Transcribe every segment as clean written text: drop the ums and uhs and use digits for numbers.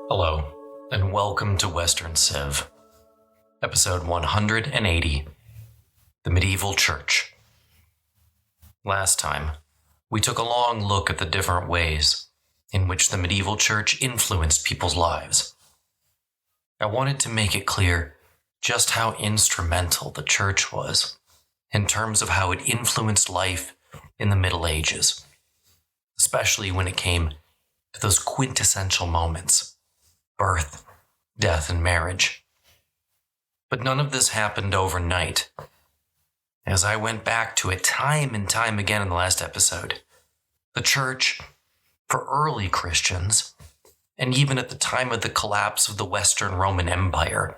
Hello, and welcome to Western Civ, episode 180, The Medieval Church. Last time, we took a long look at the different ways in which the medieval church influenced people's lives. I wanted to make it clear just how instrumental the church was in terms of how it influenced life in the Middle Ages, especially when it came to those quintessential moments: birth, death, and marriage. But none of this happened overnight. As I went back to it time and time again in the last episode, the church, for early Christians, and even at the time of the collapse of the Western Roman Empire,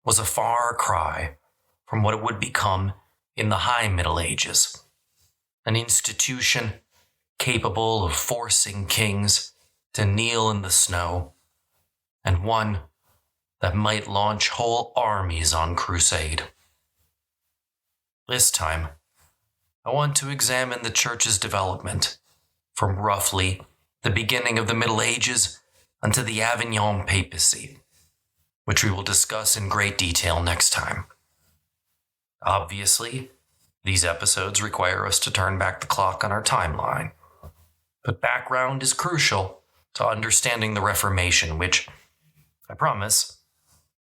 was a far cry from what it would become in the High Middle Ages, an institution capable of forcing kings to kneel in the snow, and one that might launch whole armies on crusade. This time, I want to examine the church's development from roughly the beginning of the Middle Ages until the Avignon Papacy, which we will discuss in great detail next time. Obviously, these episodes require us to turn back the clock on our timeline, but background is crucial to understanding the Reformation, which, I promise,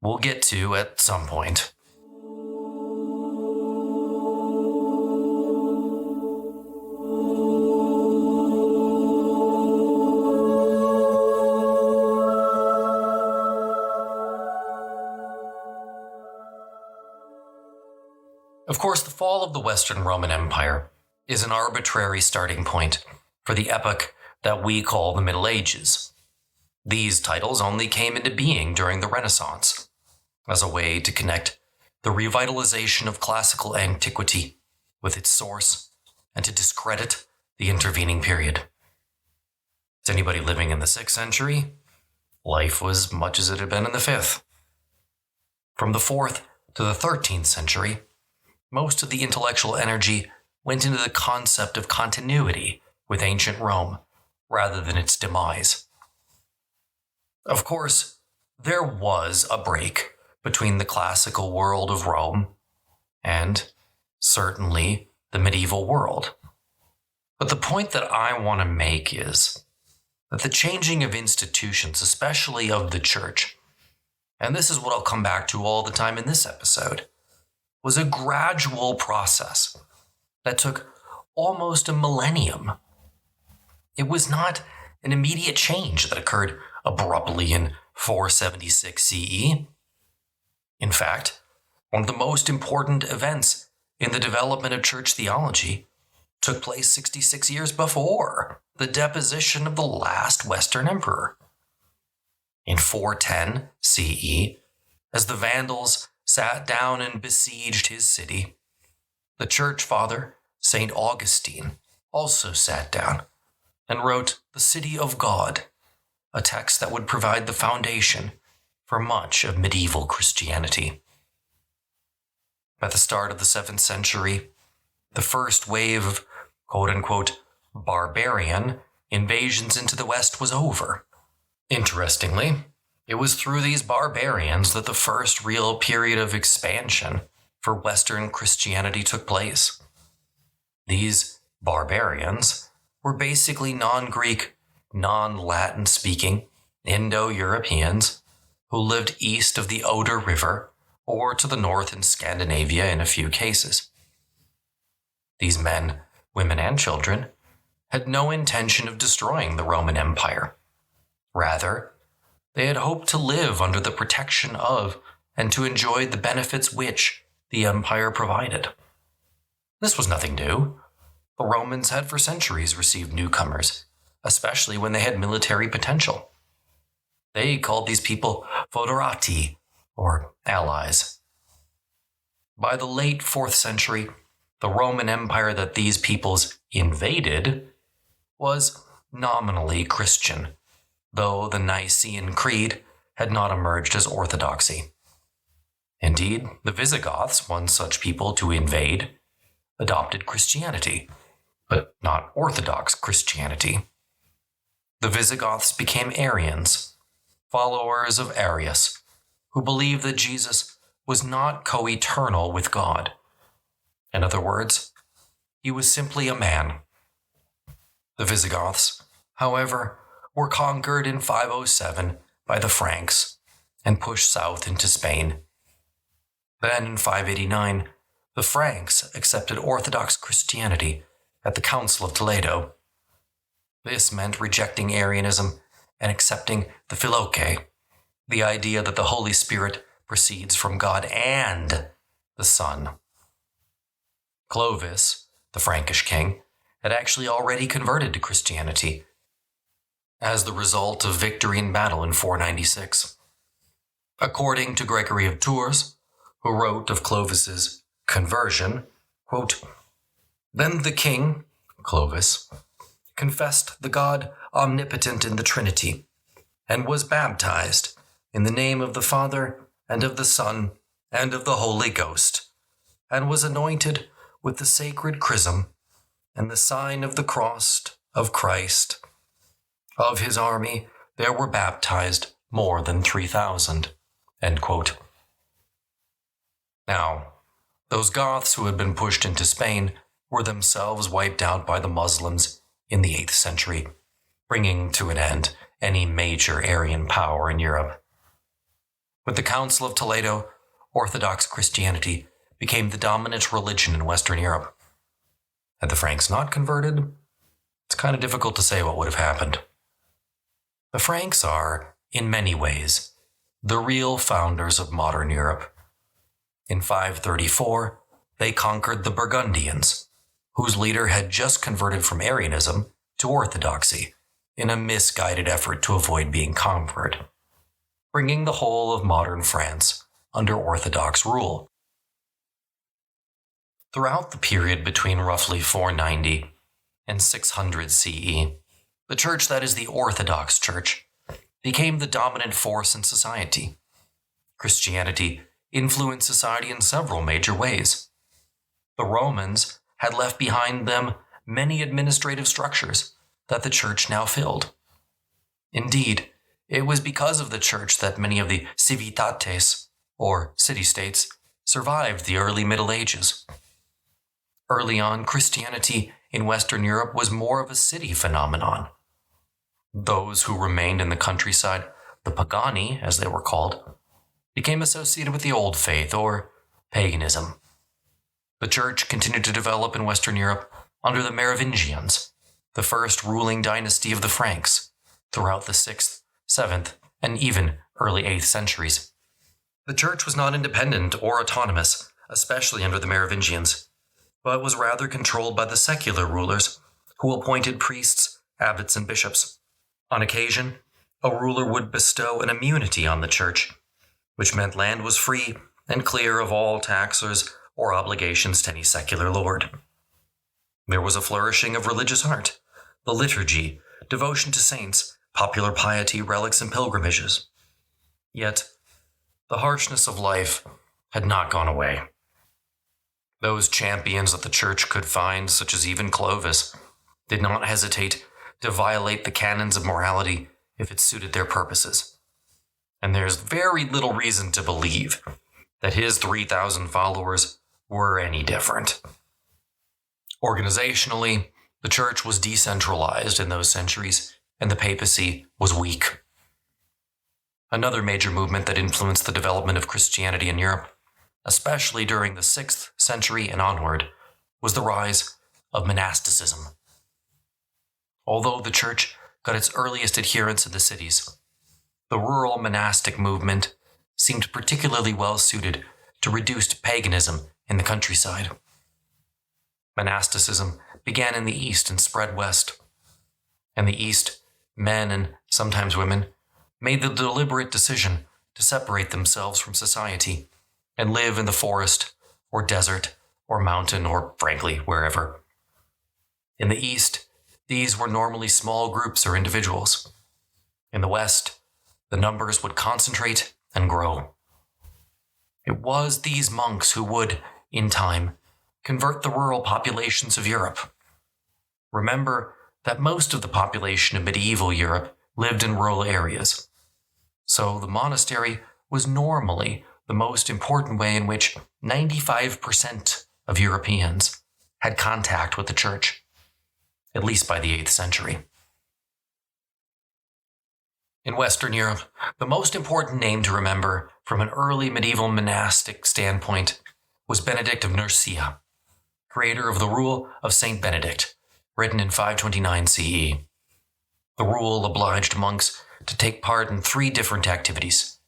we'll get to at some point. Of course, the fall of the Western Roman Empire is an arbitrary starting point for the epoch that we call the Middle Ages. These titles only came into being during the Renaissance, as a way to connect the revitalization of classical antiquity with its source and to discredit the intervening period. To anybody living in the 6th century, life was much as it had been in the 5th. From the 4th to the 13th century, most of the intellectual energy went into the concept of continuity with ancient Rome, rather than its demise. Of course, there was a break between the classical world of Rome and, certainly, the medieval world. But the point that I want to make is that the changing of institutions, especially of the church, and this is what I'll come back to all the time in this episode, was a gradual process that took almost a millennium. It was not an immediate change that occurred abruptly in 476 CE. In fact, one of the most important events in the development of church theology took place 66 years before the deposition of the last Western emperor. In 410 CE, as the Vandals sat down and besieged his city, the church father, St. Augustine, also sat down and wrote The City of God, a text that would provide the foundation for much of medieval Christianity. At the start of the 7th century, the first wave of quote-unquote barbarian invasions into the West was over. Interestingly, it was through these barbarians that the first real period of expansion for Western Christianity took place. These barbarians were basically non-Greek, non-Latin speaking Indo-Europeans who lived east of the Oder River or to the north in Scandinavia in a few cases. These men, women, and children had no intention of destroying the Roman Empire. Rather, they had hoped to live under the protection of and to enjoy the benefits which the empire provided. This was nothing new. The Romans had for centuries received newcomers, especially when they had military potential. They called these people foederati, or allies. By the late 4th century, the Roman Empire that these peoples invaded was nominally Christian, though the Nicene Creed had not emerged as orthodoxy. Indeed, the Visigoths, one such people to invade, adopted Christianity, but not Orthodox Christianity. The Visigoths became Arians, followers of Arius, who believed that Jesus was not co-eternal with God. In other words, he was simply a man. The Visigoths, however, were conquered in 507 by the Franks and pushed south into Spain. Then in 589, the Franks accepted Orthodox Christianity at the Council of Toledo. This meant rejecting Arianism and accepting the Filioque, the idea that the Holy Spirit proceeds from God and the Son. Clovis, the Frankish king, had actually already converted to Christianity as the result of victory in battle in 496. According to Gregory of Tours, who wrote of Clovis's conversion, quote, "Then the king, Clovis, confessed the God omnipotent in the Trinity, and was baptized in the name of the Father and of the Son and of the Holy Ghost, and was anointed with the sacred chrism and the sign of the cross of Christ. Of his army there were baptized more than 3,000. End quote. Now, those Goths who had been pushed into Spain were themselves wiped out by the Muslims in the 8th century, bringing to an end any major Arian power in Europe. With the Council of Toledo, Orthodox Christianity became the dominant religion in Western Europe. Had the Franks not converted, it's kind of difficult to say what would have happened. The Franks are, in many ways, the real founders of modern Europe. In 534, they conquered the Burgundians, whose leader had just converted from Arianism to Orthodoxy in a misguided effort to avoid being conquered, bringing the whole of modern France under Orthodox rule. Throughout the period between roughly 490 and 600 CE, the church, that is the Orthodox Church, became the dominant force in society. Christianity influenced society in several major ways. The Romans had left behind them many administrative structures that the church now filled. Indeed, it was because of the church that many of the civitates, or city-states, survived the early Middle Ages. Early on, Christianity in Western Europe was more of a city phenomenon. Those who remained in the countryside, the Pagani, as they were called, became associated with the Old Faith, or paganism. The church continued to develop in Western Europe under the Merovingians, the first ruling dynasty of the Franks, throughout the 6th, 7th, and even early 8th centuries. The church was not independent or autonomous, especially under the Merovingians, but was rather controlled by the secular rulers, who appointed priests, abbots, and bishops. On occasion, a ruler would bestow an immunity on the church, which meant land was free and clear of all taxes or obligations to any secular lord. There was a flourishing of religious art, the liturgy, devotion to saints, popular piety, relics, and pilgrimages. Yet, the harshness of life had not gone away. Those champions that the church could find, such as even Clovis, did not hesitate to violate the canons of morality if it suited their purposes. And there's very little reason to believe that his 3,000 followers were any different. Organizationally, the church was decentralized in those centuries, and the papacy was weak. Another major movement that influenced the development of Christianity in Europe, especially during the 6th century and onward, was the rise of monasticism. Although the church got its earliest adherents in the cities, the rural monastic movement seemed particularly well suited to reduced paganism in the countryside. Monasticism began in the East and spread west. In the East, men and sometimes women made the deliberate decision to separate themselves from society and live in the forest or desert or mountain or, frankly, wherever. In the East, these were normally small groups or individuals. In the West, the numbers would concentrate and grow. It was these monks who would, in time, convert the rural populations of Europe. Remember that most of the population of medieval Europe lived in rural areas. So the monastery was normally the most important way in which 95% of Europeans had contact with the church, at least by the 8th century. In Western Europe, the most important name to remember from an early medieval monastic standpoint was Benedict of Nursia, creator of the Rule of Saint Benedict, written in 529 CE. The rule obliged monks to take part in 3 different activities.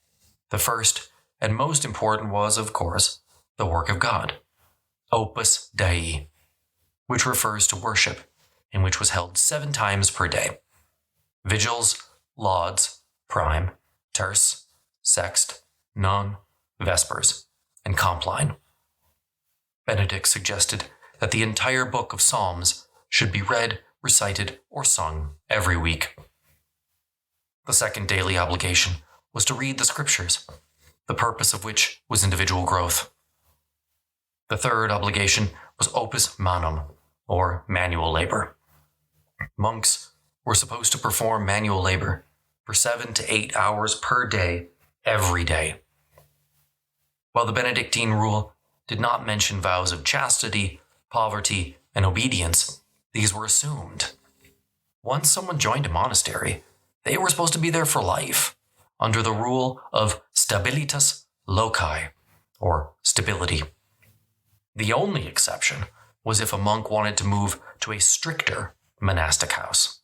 The first and most important was, of course, the work of God, Opus Dei, which refers to worship, and which was held 7 times per day. Vigils, lauds, prime, terce, sext, non, vespers, and compline. Benedict suggested that the entire book of Psalms should be read, recited, or sung every week. The second daily obligation was to read the scriptures, the purpose of which was individual growth. The third obligation was opus manum, or manual labor. Monks were supposed to perform manual labor for 7 to 8 hours per day, every day. While the Benedictine rule did not mention vows of chastity, poverty, and obedience, these were assumed. Once someone joined a monastery, they were supposed to be there for life, under the rule of stabilitas loci, or stability. The only exception was if a monk wanted to move to a stricter monastic house.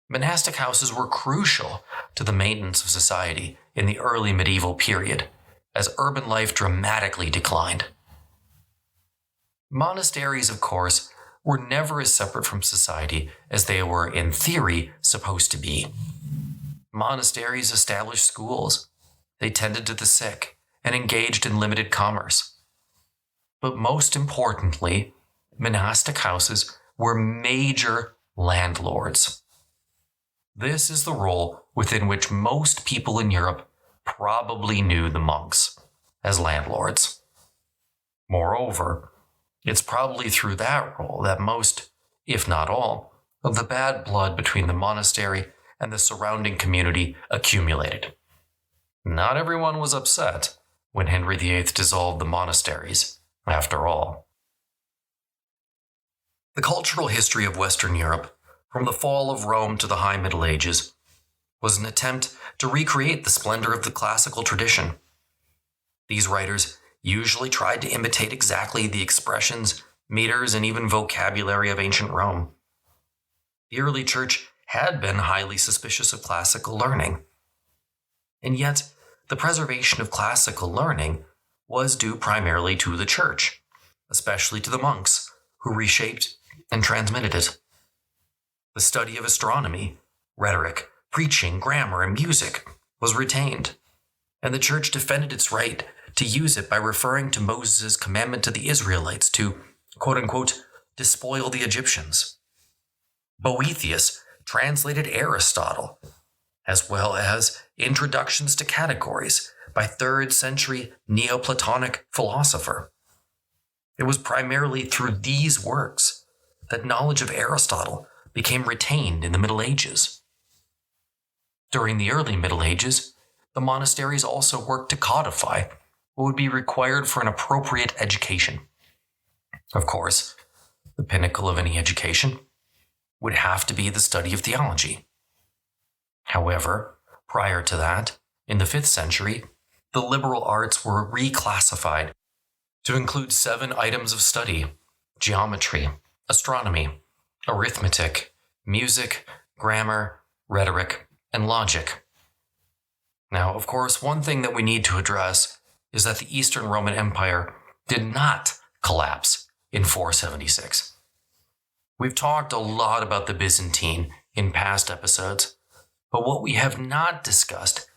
Monastic houses were crucial to the maintenance of society in the early medieval period, as urban life dramatically declined. Monasteries, of course, were never as separate from society as they were in theory supposed to be. Monasteries established schools, they tended to the sick, and engaged in limited commerce. But most importantly, monastic houses were major landlords. This is the role within which most people in Europe probably knew the monks, as landlords. Moreover, it's probably through that role that most, if not all, of the bad blood between the monastery and the surrounding community accumulated. Not everyone was upset when Henry VIII dissolved the monasteries, after all. The cultural history of Western Europe, from the fall of Rome to the High Middle Ages, was an attempt to recreate the splendor of the classical tradition. These writers usually tried to imitate exactly the expressions, meters, and even vocabulary of ancient Rome. The early church had been highly suspicious of classical learning. And yet, the preservation of classical learning was due primarily to the church, especially to the monks, who reshaped and transmitted it. The study of astronomy, rhetoric, preaching, grammar, and music was retained, and the church defended its right to use it by referring to Moses' commandment to the Israelites to, quote-unquote, despoil the Egyptians. Boethius translated Aristotle, as well as Introductions to Categories by 3rd century Neoplatonic philosopher. It was primarily through these works that knowledge of Aristotle became retained in the Middle Ages. During the early Middle Ages, the monasteries also worked to codify what would be required for an appropriate education. Of course, the pinnacle of any education would have to be the study of theology. However, prior to that, in the 5th century, the liberal arts were reclassified to include 7 items of study: geometry, astronomy, arithmetic, music, grammar, rhetoric, and logic. Now, of course, one thing that we need to address is that the Eastern Roman Empire did not collapse in 476. We've talked a lot about the Byzantine in past episodes, but what we have not discussed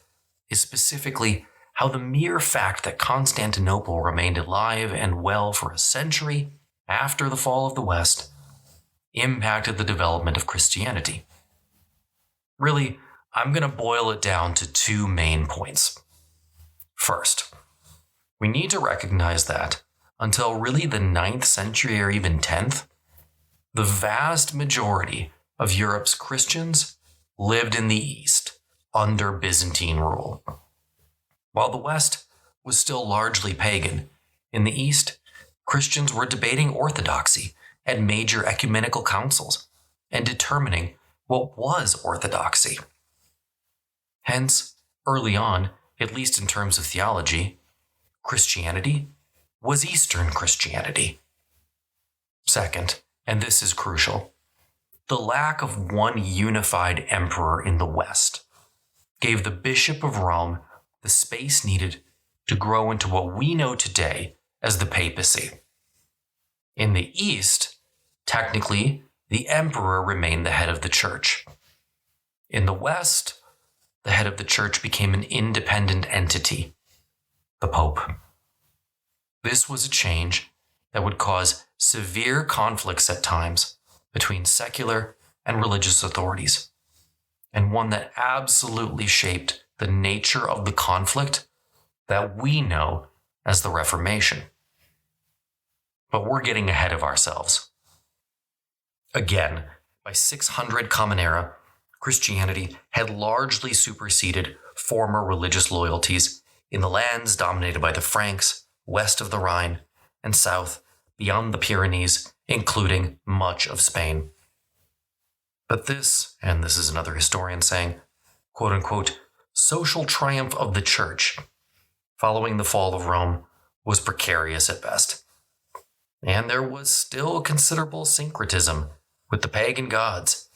is specifically how the mere fact that Constantinople remained alive and well for a century after the fall of the West impacted the development of Christianity. Really, I'm going to boil it down to 2 main points. First, we need to recognize that until really the 9th century or even 10th, the vast majority of Europe's Christians lived in the East, under Byzantine rule. While the West was still largely pagan, in the East, Christians were debating orthodoxy at major ecumenical councils and determining what was orthodoxy. Hence, early on, at least in terms of theology, Christianity was Eastern Christianity. Second, and this is crucial, the lack of one unified emperor in the West gave the Bishop of Rome the space needed to grow into what we know today as the papacy. In the East, technically, the emperor remained the head of the church. In the West, the head of the church became an independent entity, the Pope. This was a change that would cause severe conflicts at times between secular and religious authorities, and one that absolutely shaped the nature of the conflict that we know as the Reformation. But we're getting ahead of ourselves. Again, by 600 Common Era, Christianity had largely superseded former religious loyalties in the lands dominated by the Franks, west of the Rhine, and south beyond the Pyrenees, including much of Spain. But this, and this is another historian saying, quote-unquote, social triumph of the church following the fall of Rome was precarious at best. And there was still considerable syncretism with the pagan gods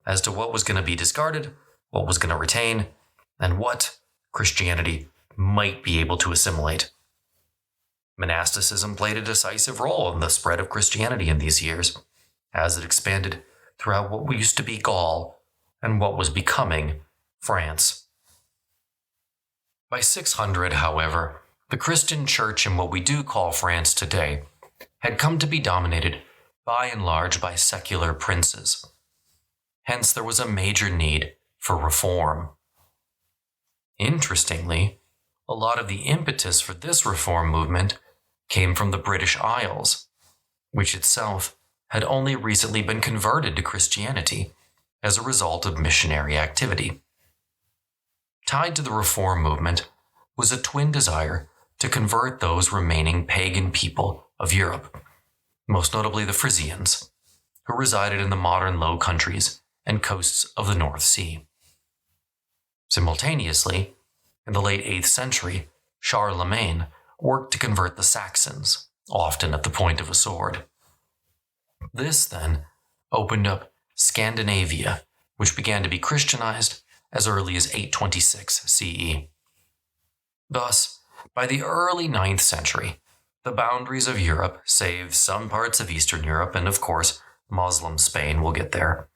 as to what was going to be discarded, what was going to retain, and what Christianity might be able to assimilate. Monasticism played a decisive role in the spread of Christianity in these years, as it expanded throughout what used to be Gaul and what was becoming France. By 600, however, the Christian church in what we do call France today had come to be dominated by and large by secular princes. Hence, there was a major need for reform. Interestingly, a lot of the impetus for this reform movement came from the British Isles, which itself had only recently been converted to Christianity as a result of missionary activity. Tied to the reform movement was a twin desire to convert those remaining pagan people of Europe, most notably the Frisians, who resided in the modern Low Countries and coasts of the North Sea. Simultaneously, in the late 8th century, Charlemagne worked to convert the Saxons, often at the point of a sword. This, then, opened up Scandinavia, which began to be Christianized as early as 826 CE. Thus, by the early 9th century, the boundaries of Europe, save some parts of Eastern Europe and, of course, Muslim Spain, we'll get there,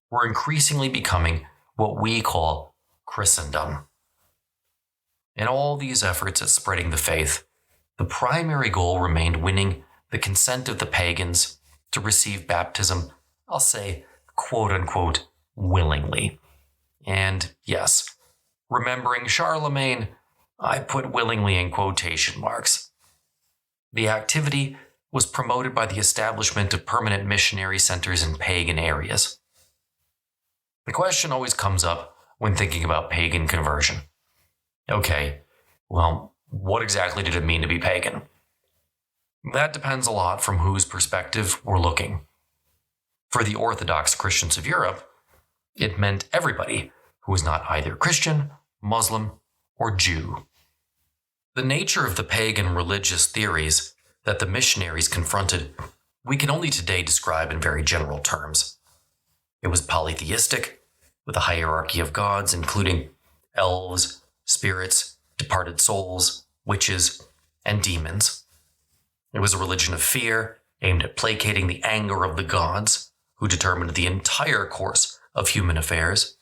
were increasingly becoming what we call Christendom. In all these efforts at spreading the faith, the primary goal remained winning the consent of the pagans to receive baptism, I'll say, quote-unquote, willingly. And yes, remembering Charlemagne, I put willingly in quotation marks. The activity was promoted by the establishment of permanent missionary centers in pagan areas. The question always comes up when thinking about pagan conversion. Okay, well, what exactly did it mean to be pagan? That depends a lot from whose perspective we're looking. For the Orthodox Christians of Europe, it meant everybody who was not either Christian, Muslim, or Jew. The nature of the pagan religious theories that the missionaries confronted, we can only today describe in very general terms. It was polytheistic, with a hierarchy of gods including elves, spirits, departed souls, witches, and demons. It was a religion of fear, aimed at placating the anger of the gods, who determined the entire course of human affairs,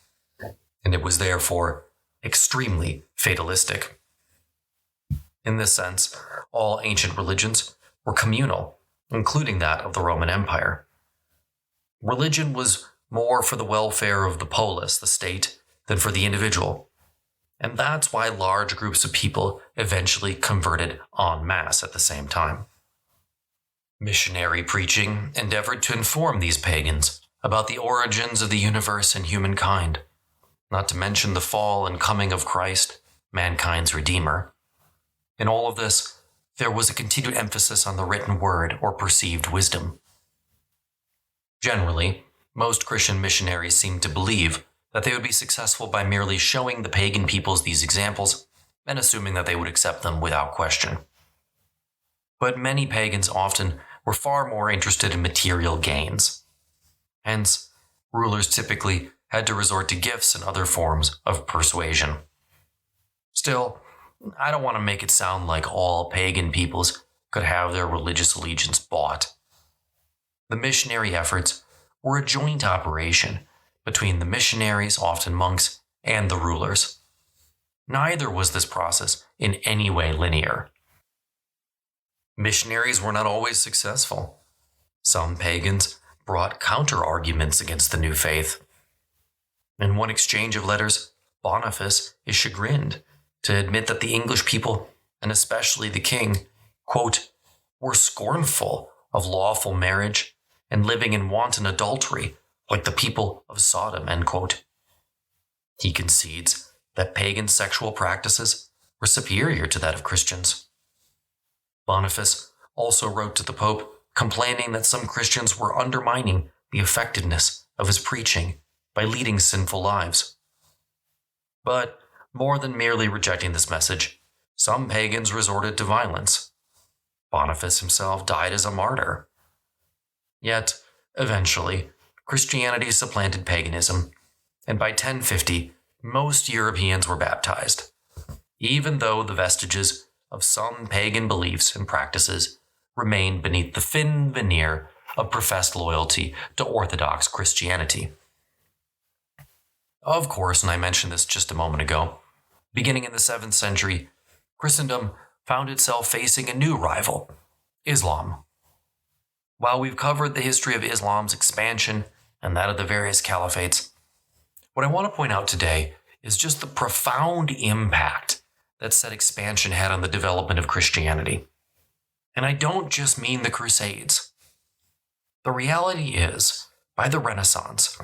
and it was therefore extremely fatalistic. In this sense, all ancient religions were communal, including that of the Roman Empire. Religion was more for the welfare of the polis, the state, than for the individual, and that's why large groups of people eventually converted en masse at the same time. Missionary preaching endeavored to inform these pagans about the origins of the universe and humankind, not to mention the fall and coming of Christ, mankind's Redeemer. In all of this, there was a continued emphasis on the written word or perceived wisdom. Generally, most Christian missionaries seemed to believe that they would be successful by merely showing the pagan peoples these examples and assuming that they would accept them without question. But many pagans often were far more interested in material gains. Hence, rulers typically had to resort to gifts and other forms of persuasion. Still, I don't want to make it sound like all pagan peoples could have their religious allegiance bought. The missionary efforts were a joint operation between the missionaries, often monks, and the rulers. Neither was this process in any way linear. Missionaries were not always successful. Some pagans brought counter-arguments against the new faith. In one exchange of letters, Boniface is chagrined to admit that the English people, and especially the king, quote, were scornful of lawful marriage and living in wanton adultery like the people of Sodom, end quote. He concedes that pagan sexual practices were superior to that of Christians. Boniface also wrote to the Pope complaining that some Christians were undermining the effectiveness of his preaching by leading sinful lives. But more than merely rejecting this message, some pagans resorted to violence. Boniface himself died as a martyr. Yet, eventually, Christianity supplanted paganism, and by 1050, most Europeans were baptized, even though the vestiges of some pagan beliefs and practices remained beneath the thin veneer of professed loyalty to Orthodox Christianity. Of course, and I mentioned this just a moment ago, beginning in the 7th century, Christendom found itself facing a new rival, Islam. While we've covered the history of Islam's expansion and that of the various caliphates, what I want to point out today is just the profound impact that said expansion had on the development of Christianity. And I don't just mean the Crusades. The reality is, by the Renaissance,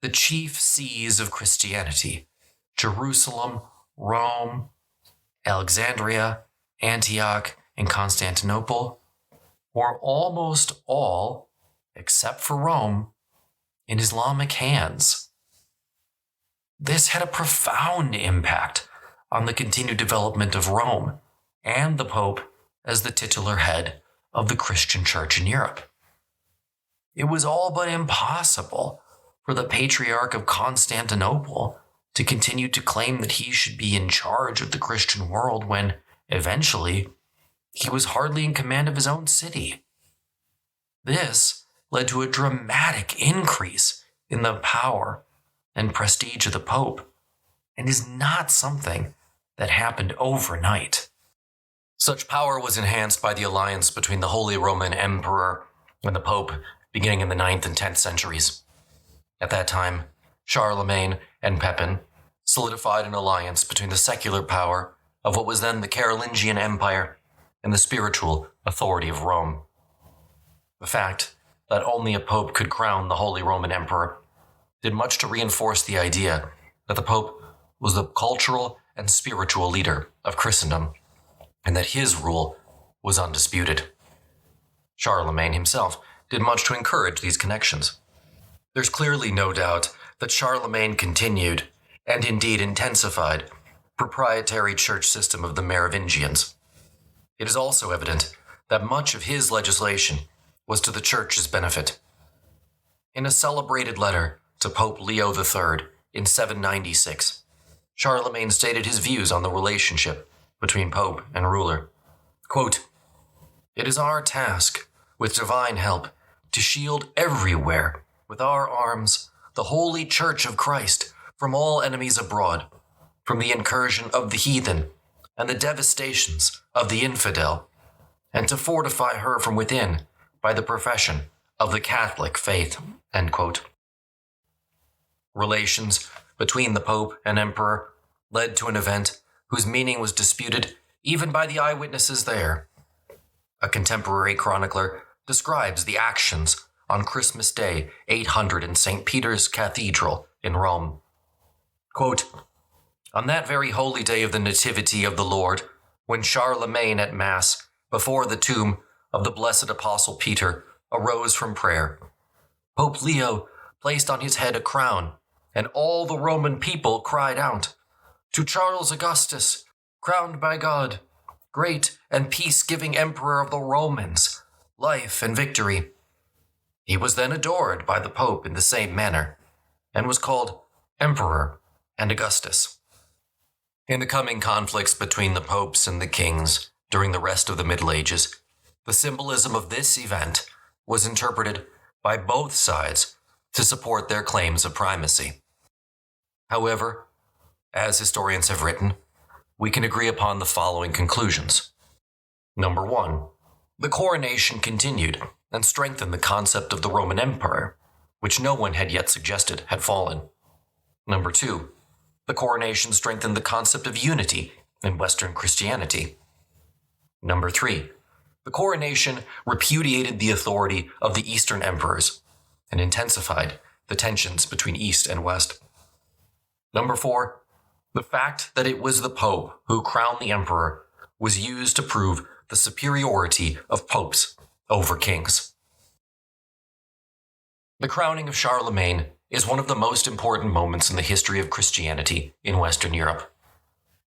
the chief sees of Christianity, Jerusalem, Rome, Alexandria, Antioch, and Constantinople, were almost all, except for Rome, in Islamic hands. This had a profound impact on the continued development of Rome and the Pope as the titular head of the Christian Church in Europe. It was all but impossible for the Patriarch of Constantinople to continue to claim that he should be in charge of the Christian world when, eventually, he was hardly in command of his own city. This led to a dramatic increase in the power and prestige of the Pope, and is not something that happened overnight. Such power was enhanced by the alliance between the Holy Roman Emperor and the Pope beginning in the 9th and 10th centuries. At that time, Charlemagne and Pepin solidified an alliance between the secular power of what was then the Carolingian Empire and the spiritual authority of Rome. The fact that only a pope could crown the Holy Roman Emperor did much to reinforce the idea that the Pope was the cultural and spiritual leader of Christendom, and that his rule was undisputed. Charlemagne himself did much to encourage these connections. There's clearly no doubt that Charlemagne continued, and indeed intensified, proprietary church system of the Merovingians. It is also evident that much of his legislation was to the Church's benefit. In a celebrated letter to Pope Leo III in 796, Charlemagne stated his views on the relationship between Pope and ruler. Quote, "It is our task, with divine help, to shield everywhere, with our arms, the holy Church of Christ from all enemies abroad, from the incursion of the heathen and the devastations of the infidel, and to fortify her from within by the profession of the Catholic faith." End quote. Relations between the Pope and Emperor led to an event whose meaning was disputed even by the eyewitnesses there. A contemporary chronicler describes the actions on Christmas Day 800 in St. Peter's Cathedral in Rome. Quote, "On that very holy day of the Nativity of the Lord, when Charlemagne at Mass, before the tomb of the blessed Apostle Peter, arose from prayer, Pope Leo placed on his head a crown, and all the Roman people cried out, 'To Charles Augustus, crowned by God, great and peace-giving Emperor of the Romans, life and victory.' He was then adored by the Pope in the same manner, and was called Emperor and Augustus." In the coming conflicts between the popes and the kings during the rest of the Middle Ages, the symbolism of this event was interpreted by both sides to support their claims of primacy. However, as historians have written, we can agree upon the following conclusions. Number 1, the coronation continued and strengthened the concept of the Roman Empire, which no one had yet suggested had fallen. Number 2, the coronation strengthened the concept of unity in Western Christianity. Number 3, the coronation repudiated the authority of the Eastern emperors and intensified the tensions between East and West. Number 4, the fact that it was the Pope who crowned the emperor was used to prove the superiority of popes over kings. The crowning of Charlemagne is one of the most important moments in the history of Christianity in Western Europe.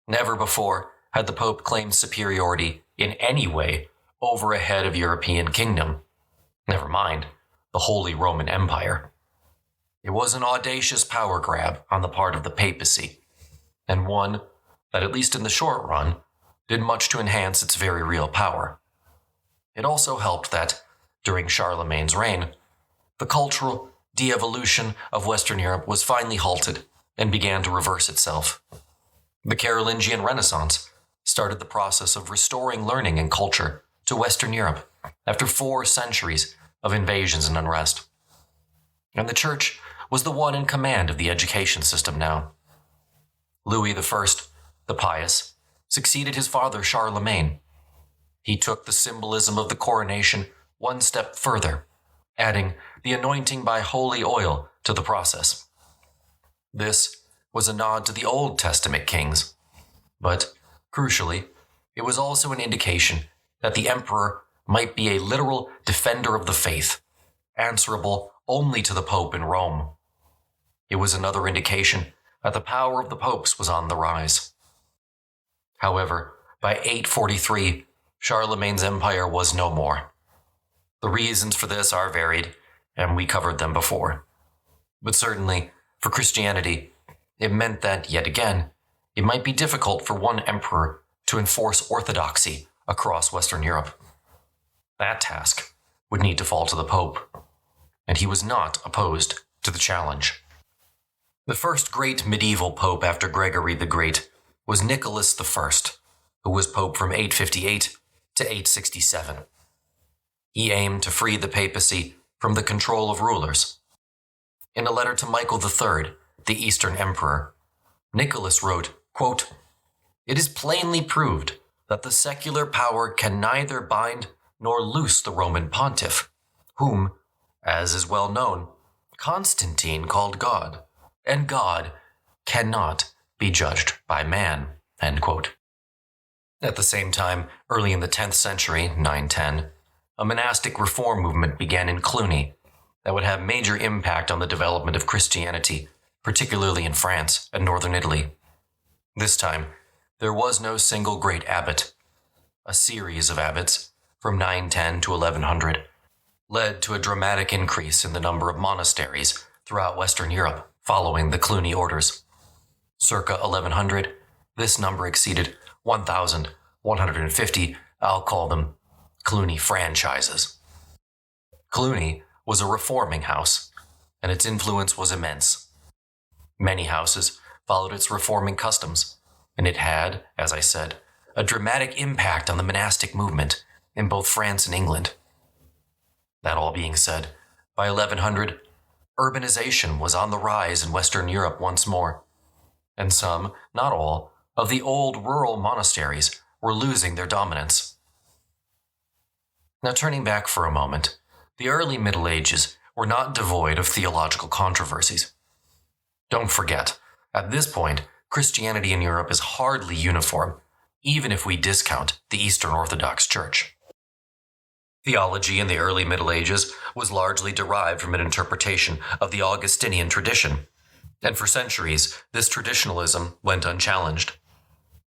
Never before had the Pope claimed superiority in any way over a head of European kingdom, never mind the Holy Roman Empire. It was an audacious power grab on the part of the papacy, and one that, at least in the short run, did much to enhance its very real power. It also helped that, during Charlemagne's reign, the cultural de-evolution of Western Europe was finally halted and began to reverse itself. The Carolingian Renaissance started the process of restoring learning and culture to Western Europe after 4 centuries of invasions and unrest. And the Church was the one in command of the education system now. Louis I, the Pious, succeeded his father Charlemagne. He took the symbolism of the coronation one step further, adding the anointing by holy oil to the process. This was a nod to the Old Testament kings, but, crucially, it was also an indication that the emperor might be a literal defender of the faith, answerable only to the Pope in Rome. It was another indication that the power of the popes was on the rise. However, by 843, Charlemagne's empire was no more. The reasons for this are varied, and we covered them before. But certainly, for Christianity, it meant that, yet again, it might be difficult for one emperor to enforce orthodoxy across Western Europe. That task would need to fall to the Pope, and he was not opposed to the challenge. The first great medieval pope after Gregory the Great was Nicholas I, who was pope from 858 to 867. He aimed to free the papacy from the control of rulers. In a letter to Michael III, the Eastern emperor, Nicholas wrote, quote, "It is plainly proved that the secular power can neither bind nor loose the Roman pontiff, whom, as is well known, Constantine called God, and God cannot be judged by man." End quote. At the same time, early in the 10th century, 910, a monastic reform movement began in Cluny that would have major impact on the development of Christianity, particularly in France and northern Italy. This time, there was no single great abbot. A series of abbots, from 910 to 1100, led to a dramatic increase in the number of monasteries throughout Western Europe following the Cluny orders. Circa 1100, this number exceeded 1,150, I'll call them Cluny franchises. Cluny was a reforming house, and its influence was immense. Many houses followed its reforming customs, and it had, as I said, a dramatic impact on the monastic movement in both France and England. That all being said, by 1100, urbanization was on the rise in Western Europe once more, and some, not all, of the old rural monasteries were losing their dominance. Now turning back for a moment, the early Middle Ages were not devoid of theological controversies. Don't forget At this point, Christianity in Europe is hardly uniform, even if we discount the Eastern Orthodox Church. Theology in the early Middle Ages was largely derived from an interpretation of the Augustinian tradition, and for centuries, this traditionalism went unchallenged.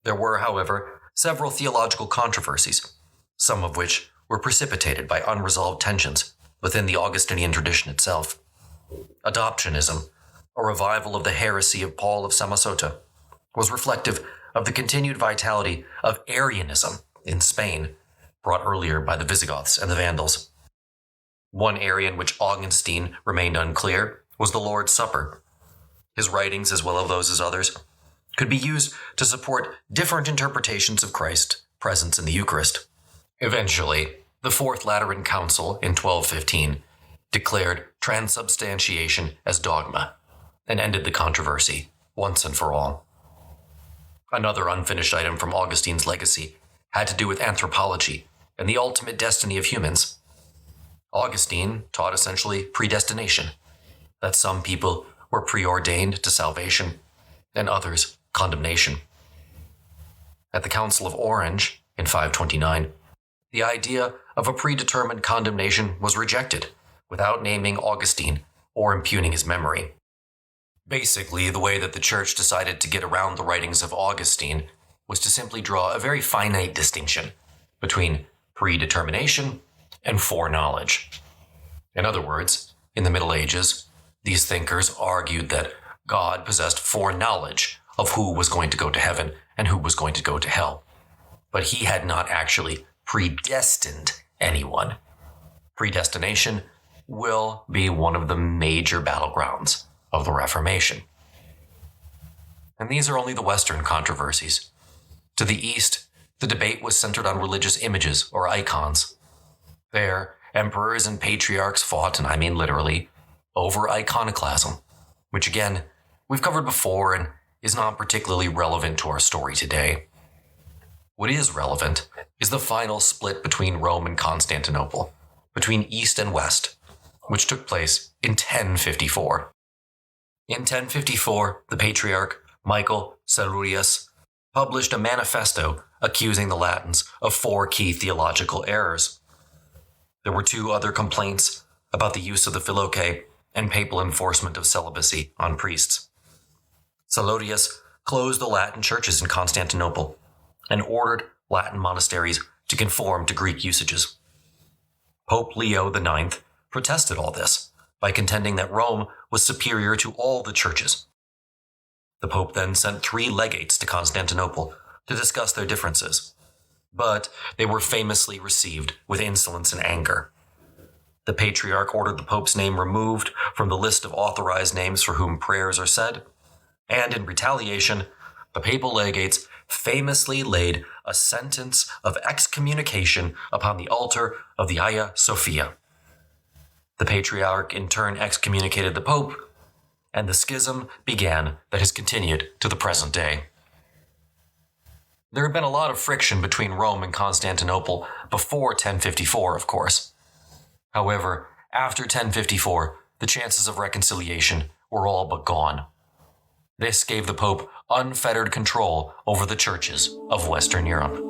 There were, however, several theological controversies, some of which were precipitated by unresolved tensions within the Augustinian tradition itself. Adoptionism, a revival of the heresy of Paul of Samosata, was reflective of the continued vitality of Arianism in Spain, brought earlier by the Visigoths and the Vandals. One area in which Augustine remained unclear was the Lord's Supper. His writings, as well as those of others, could be used to support different interpretations of Christ's presence in the Eucharist. Eventually, the Fourth Lateran Council in 1215 declared Transubstantiation as dogma and ended the controversy once and for all. Another unfinished item from Augustine's legacy had to do with anthropology and the ultimate destiny of humans. Augustine taught essentially predestination, that some people were preordained to salvation and others condemnation. At the Council of Orange in 529, the idea of a predetermined condemnation was rejected without naming Augustine or impugning his memory. Basically, the way that the Church decided to get around the writings of Augustine was to simply draw a very finite distinction between predetermination and foreknowledge. In other words, in the Middle Ages, these thinkers argued that God possessed foreknowledge of who was going to go to heaven and who was going to go to hell, but he had not actually predestined anyone. Predestination will be one of the major battlegrounds of the Reformation. And these are only the Western controversies. To the East, the debate was centered on religious images or icons. There, emperors and patriarchs fought, and I mean literally, over iconoclasm, which again, we've covered before and is not particularly relevant to our story today. What is relevant is the final split between Rome and Constantinople, between East and West, which took place in 1054. In 1054, the Patriarch Michael Serurius published a manifesto accusing the Latins of 4 key theological errors. There were 2 other complaints about the use of the Filoque and papal enforcement of celibacy on priests. Serurius closed the Latin churches in Constantinople and ordered Latin monasteries to conform to Greek usages. Pope Leo IX protested all this by contending that Rome was superior to all the churches. The Pope then sent 3 legates to Constantinople to discuss their differences, but they were famously received with insolence and anger. The Patriarch ordered the Pope's name removed from the list of authorized names for whom prayers are said, and in retaliation, the papal legates famously laid a sentence of excommunication upon the altar of the Hagia Sophia. The Patriarch in turn excommunicated the Pope, and the schism began that has continued to the present day. There had been a lot of friction between Rome and Constantinople before 1054, of course. However, after 1054, the chances of reconciliation were all but gone. This gave the Pope unfettered control over the churches of Western Europe.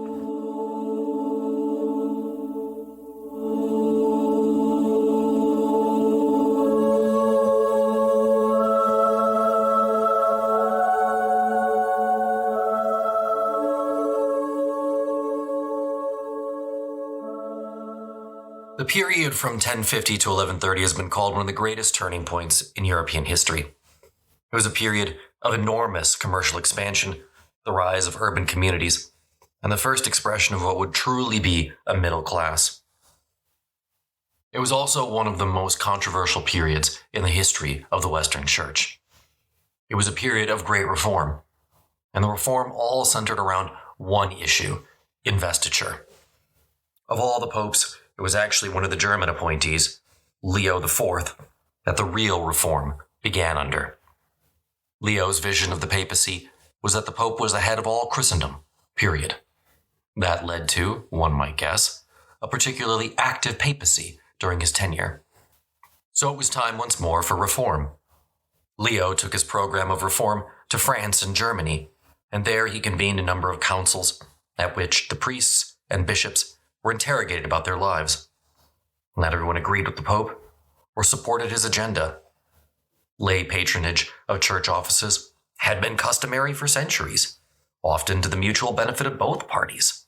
The period from 1050 to 1130 has been called one of the greatest turning points in European history. It was a period of enormous commercial expansion, the rise of urban communities, and the first expression of what would truly be a middle class. It was also one of the most controversial periods in the history of the Western Church. It was a period of great reform, and the reform all centered around one issue: investiture. Of all the popes, it was actually one of the German appointees, Leo IV, that the real reform began under. Leo's vision of the papacy was that the Pope was the head of all Christendom, period. That led to, one might guess, a particularly active papacy during his tenure. So it was time once more for reform. Leo took his program of reform to France and Germany, and there he convened a number of councils at which the priests and bishops were interrogated about their lives. Not everyone agreed with the Pope or supported his agenda. Lay patronage of church offices had been customary for centuries, often to the mutual benefit of both parties.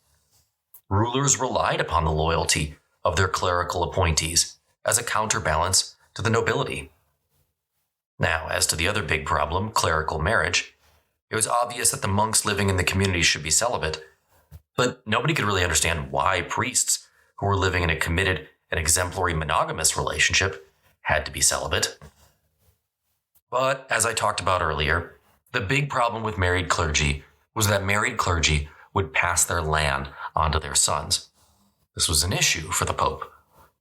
Rulers relied upon the loyalty of their clerical appointees as a counterbalance to the nobility. Now, as to the other big problem, clerical marriage, it was obvious that the monks living in the community should be celibate, but nobody could really understand why priests who were living in a committed and exemplary monogamous relationship had to be celibate. But, as I talked about earlier, the big problem with married clergy was that married clergy would pass their land onto their sons. This was an issue for the Pope.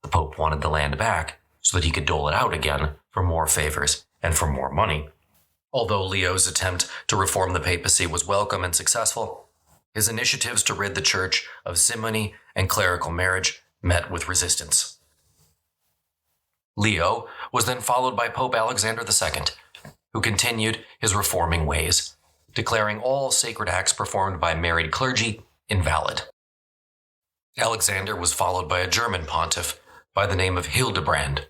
The Pope wanted the land back so that he could dole it out again for more favors and for more money. Although Leo's attempt to reform the papacy was welcome and successful, his initiatives to rid the church of simony and clerical marriage met with resistance. Leo was then followed by Pope Alexander II, who continued his reforming ways, declaring all sacred acts performed by married clergy invalid. Alexander was followed by a German pontiff by the name of Hildebrand.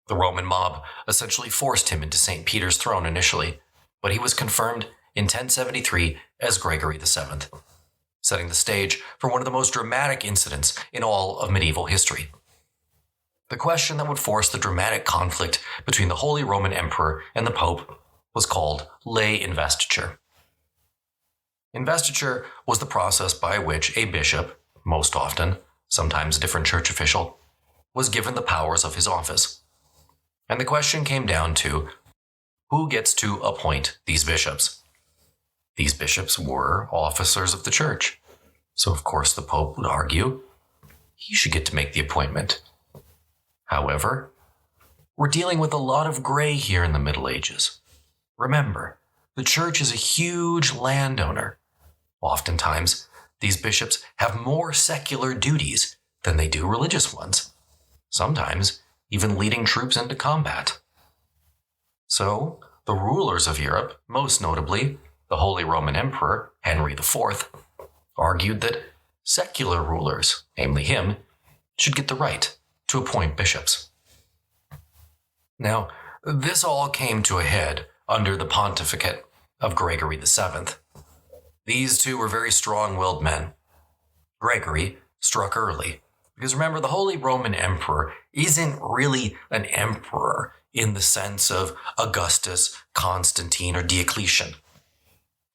The Roman mob essentially forced him into St. Peter's throne initially, but he was confirmed in 1073 as Gregory VII, setting the stage for one of the most dramatic incidents in all of medieval history. The question that would force the dramatic conflict between the Holy Roman Emperor and the Pope was called lay investiture. Investiture was the process by which a bishop, most often, sometimes a different church official, was given the powers of his office. And the question came down to who gets to appoint these bishops. These bishops were officers of the church, so of course the Pope would argue he should get to make the appointment. However, we're dealing with a lot of gray here in the Middle Ages. Remember, the church is a huge landowner. Oftentimes, these bishops have more secular duties than they do religious ones, sometimes even leading troops into combat. So, the rulers of Europe, most notably the Holy Roman Emperor Henry IV, argued that secular rulers, namely him, should get the right to appoint bishops. Now, this all came to a head under the pontificate of Gregory VII. These two were very strong-willed men. Gregory struck early, because remember, the Holy Roman Emperor isn't really an emperor in the sense of Augustus, Constantine, or Diocletian.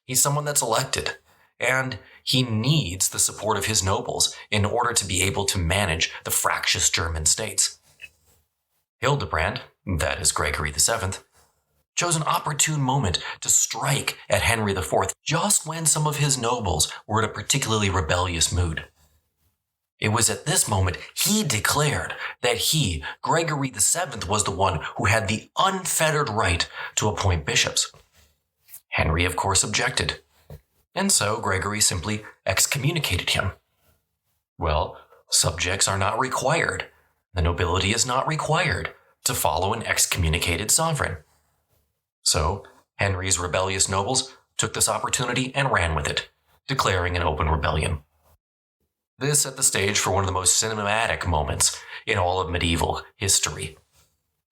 He's someone that's elected, and he needs the support of his nobles in order to be able to manage the fractious German states. Hildebrand, that is Gregory VII, chose an opportune moment to strike at Henry IV just when some of his nobles were in a particularly rebellious mood. It was at this moment he declared that he, Gregory VII, was the one who had the unfettered right to appoint bishops. Henry, of course, objected, and so Gregory simply excommunicated him. Well, subjects are not required. The nobility is not required to follow an excommunicated sovereign. So, Henry's rebellious nobles took this opportunity and ran with it, declaring an open rebellion. This set the stage for one of the most cinematic moments in all of medieval history.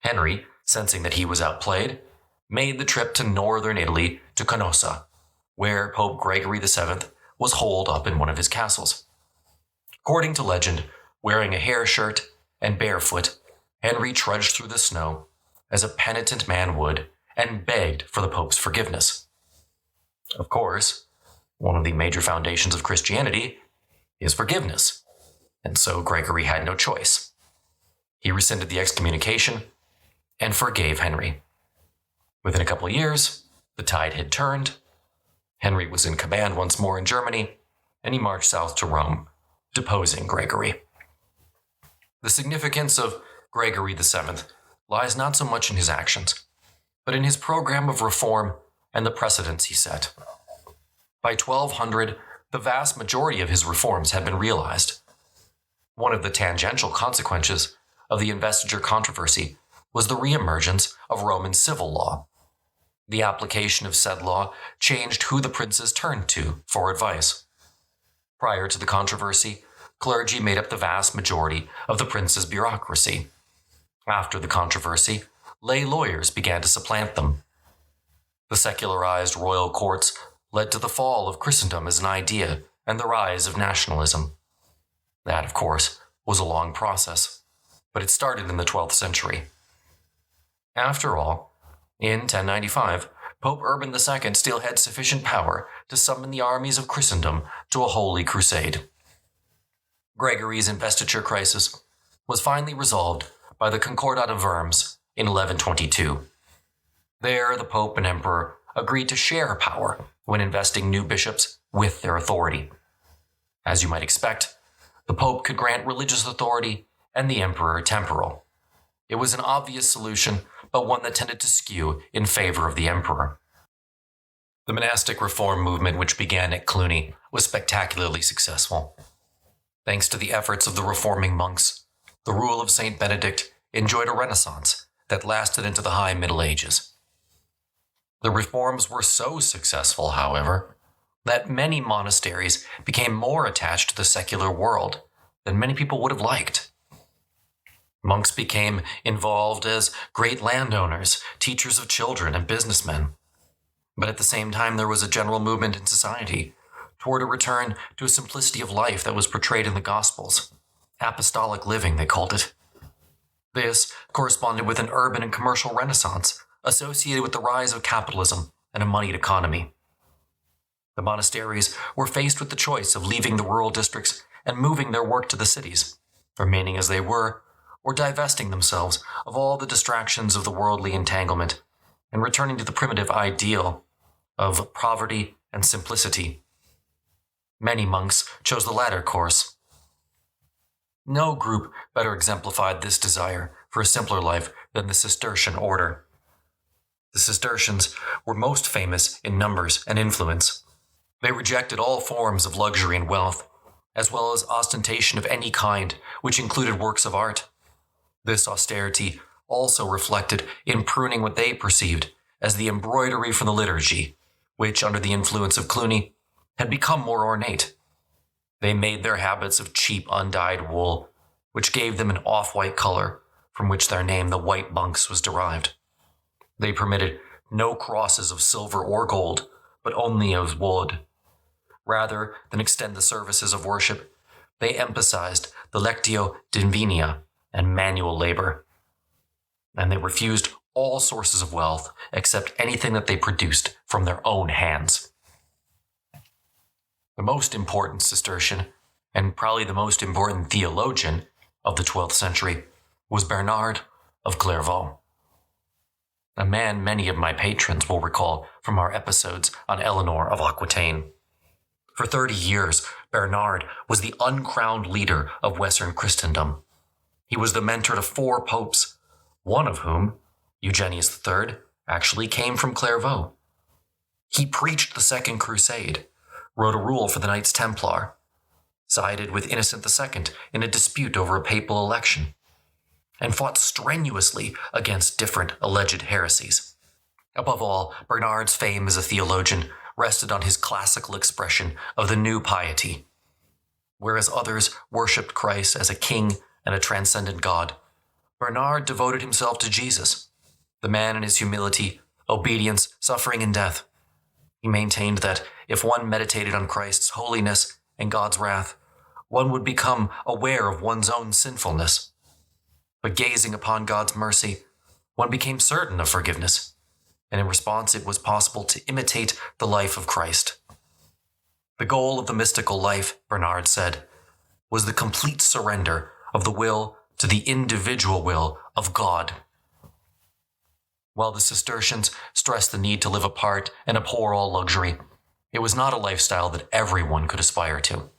Henry, sensing that he was outplayed, made the trip to northern Italy to Canossa, where Pope Gregory VII was holed up in one of his castles. According to legend, wearing a hair shirt and barefoot, Henry trudged through the snow as a penitent man would and begged for the Pope's forgiveness. Of course, one of the major foundations of Christianity is forgiveness, and so Gregory had no choice. He rescinded the excommunication and forgave Henry. Within a couple of years, the tide had turned. Henry was in command once more in Germany, and he marched south to Rome, deposing Gregory. The significance of Gregory VII lies not so much in his actions, but in his program of reform and the precedents he set. By 1200, the vast majority of his reforms had been realized. One of the tangential consequences of the investiture controversy was the reemergence of Roman civil law. The application of said law changed who the princes turned to for advice. Prior to the controversy, clergy made up the vast majority of the prince's bureaucracy. After the controversy, lay lawyers began to supplant them. The secularized royal courts led to the fall of Christendom as an idea and the rise of nationalism. That, of course, was a long process, but it started in the 12th century. After all, in 1095, Pope Urban II still had sufficient power to summon the armies of Christendom to a holy crusade. Gregory's investiture crisis was finally resolved by the Concordat of Worms in 1122. There, the Pope and Emperor agreed to share power when investing new bishops with their authority. As you might expect, the Pope could grant religious authority and the Emperor temporal. It was an obvious solution, but one that tended to skew in favor of the Emperor. The monastic reform movement, which began at Cluny, was spectacularly successful. Thanks to the efforts of the reforming monks, the rule of Saint Benedict enjoyed a renaissance that lasted into the High Middle Ages. The reforms were so successful, however, that many monasteries became more attached to the secular world than many people would have liked. Monks became involved as great landowners, teachers of children, and businessmen. But at the same time, there was a general movement in society toward a return to a simplicity of life that was portrayed in the Gospels. Apostolic Living, they called it. This corresponded with an urban and commercial renaissance associated with the rise of capitalism and a moneyed economy. The monasteries were faced with the choice of leaving the rural districts and moving their work to the cities, remaining as they were, or divesting themselves of all the distractions of the worldly entanglement and returning to the primitive ideal of poverty and simplicity. Many monks chose the latter course. No group better exemplified this desire for a simpler life than the Cistercian order. The Cistercians were most famous in numbers and influence. They rejected all forms of luxury and wealth, as well as ostentation of any kind, which included works of art. This austerity also reflected in pruning what they perceived as the embroidery for the liturgy, which, under the influence of Cluny, had become more ornate. They made their habits of cheap, undyed wool, which gave them an off-white color, from which their name, the White Monks, was derived. They permitted no crosses of silver or gold, but only of wood. Rather than extend the services of worship, they emphasized the lectio divina and manual labor. And they refused all sources of wealth except anything that they produced from their own hands. The most important Cistercian, and probably the most important theologian of the 12th century, was Bernard of Clerval. A man many of my patrons will recall from our episodes on Eleanor of Aquitaine. For 30 years, Bernard was the uncrowned leader of Western Christendom. He was the mentor to 4 popes, one of whom, Eugenius III, actually came from Clerval. He preached the Second Crusade, wrote a rule for the Knights Templar, sided with Innocent II in a dispute over a papal election, and fought strenuously against different alleged heresies. Above all, Bernard's fame as a theologian rested on his classical expression of the new piety. Whereas others worshipped Christ as a king and a transcendent God, Bernard devoted himself to Jesus, the man in his humility, obedience, suffering, and death. He maintained that if one meditated on Christ's holiness and God's wrath, one would become aware of one's own sinfulness. But gazing upon God's mercy, one became certain of forgiveness, and in response it was possible to imitate the life of Christ. The goal of the mystical life, Bernard said, was the complete surrender of the will to the individual will of God. While the Cistercians stressed the need to live apart and abhor all luxury, it was not a lifestyle that everyone could aspire to.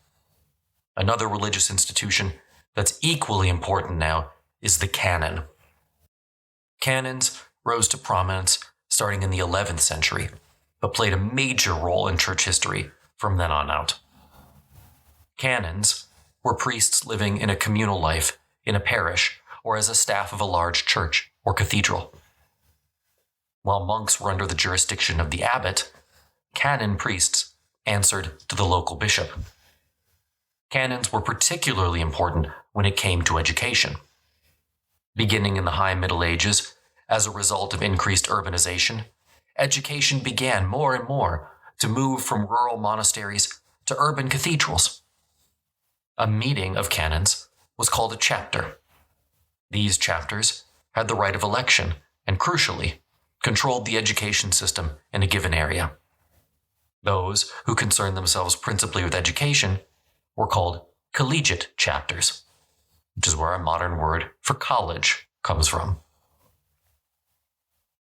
Another religious institution that's equally important now is the Canon. Canons rose to prominence starting in the 11th century, but played a major role in church history from then on out. Canons were priests living in a communal life in a parish or as a staff of a large church or cathedral. While monks were under the jurisdiction of the abbot, canon priests answered to the local bishop. Canons were particularly important when it came to education. Beginning in the High Middle Ages, as a result of increased urbanization, education began more and more to move from rural monasteries to urban cathedrals. A meeting of canons was called a chapter. These chapters had the right of election and, crucially, controlled the education system in a given area. Those who concerned themselves principally with education were called collegiate chapters, which is where our modern word for college comes from.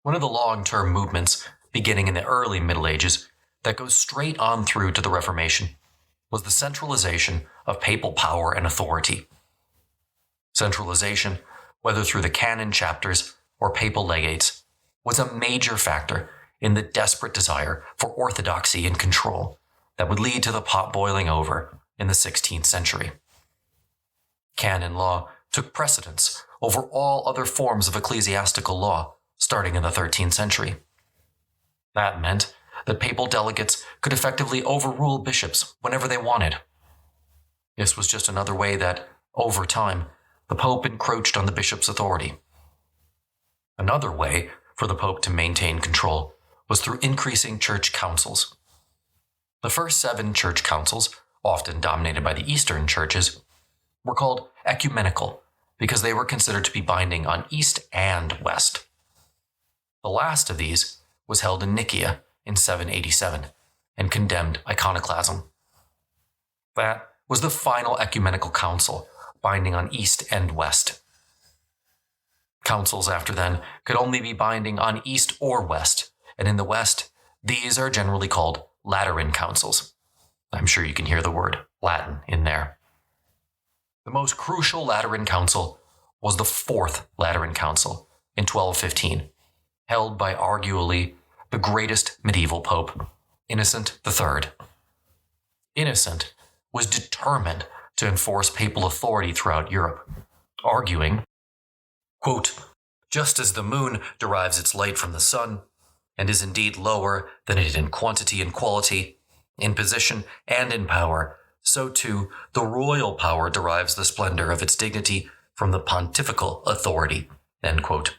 One of the long-term movements beginning in the early Middle Ages that goes straight on through to the Reformation was the centralization of papal power and authority. Centralization, whether through the canon chapters or papal legates, was a major factor in the desperate desire for orthodoxy and control that would lead to the pot boiling over in the 16th century. Canon law took precedence over all other forms of ecclesiastical law starting in the 13th century. That meant that papal delegates could effectively overrule bishops whenever they wanted. This was just another way that, over time, the Pope encroached on the bishop's authority. Another way for the Pope to maintain control was through increasing church councils. The first 7 church councils, often dominated by the Eastern churches, were called ecumenical because they were considered to be binding on East and West. The last of these was held in Nicaea in 787 and condemned iconoclasm. That was the final ecumenical council, binding on East and West. Councils after then could only be binding on East or West, and in the West, these are generally called Lateran councils. I'm sure you can hear the word Latin in there. The most crucial Lateran council was the Fourth Lateran Council in 1215, held by arguably the greatest medieval pope, Innocent III. Innocent was determined to enforce papal authority throughout Europe, arguing, quote, "Just as the moon derives its light from the sun, and is indeed lower than it in quantity and quality, in position and in power, so too the royal power derives the splendor of its dignity from the pontifical authority." End quote.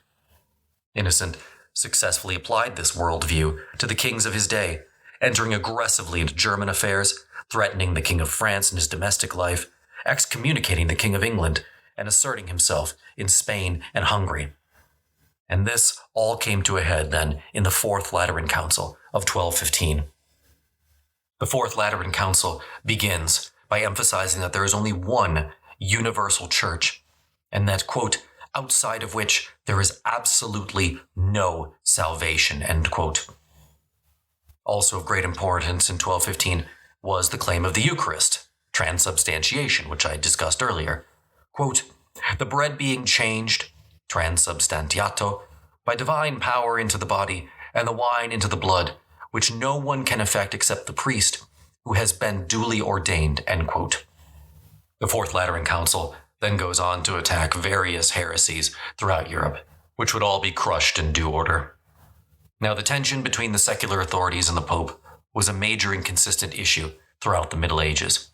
Innocent successfully applied this worldview to the kings of his day, entering aggressively into German affairs, threatening the King of France in his domestic life, excommunicating the King of England, and asserting himself in Spain and Hungary. And this all came to a head then in the Fourth Lateran Council of 1215. The Fourth Lateran Council begins by emphasizing that there is only one universal church, and that, quote, "outside of which there is absolutely no salvation," end quote. Also of great importance in 1215 was the claim of the Eucharist, Transubstantiation, which I discussed earlier. Quote, "The bread being changed, transubstantiato, by divine power into the body, and the wine into the blood, which no one can effect except the priest, who has been duly ordained," end quote. The Fourth Lateran Council then goes on to attack various heresies throughout Europe, which would all be crushed in due order. Now, the tension between the secular authorities and the Pope was a major and consistent issue throughout the Middle Ages.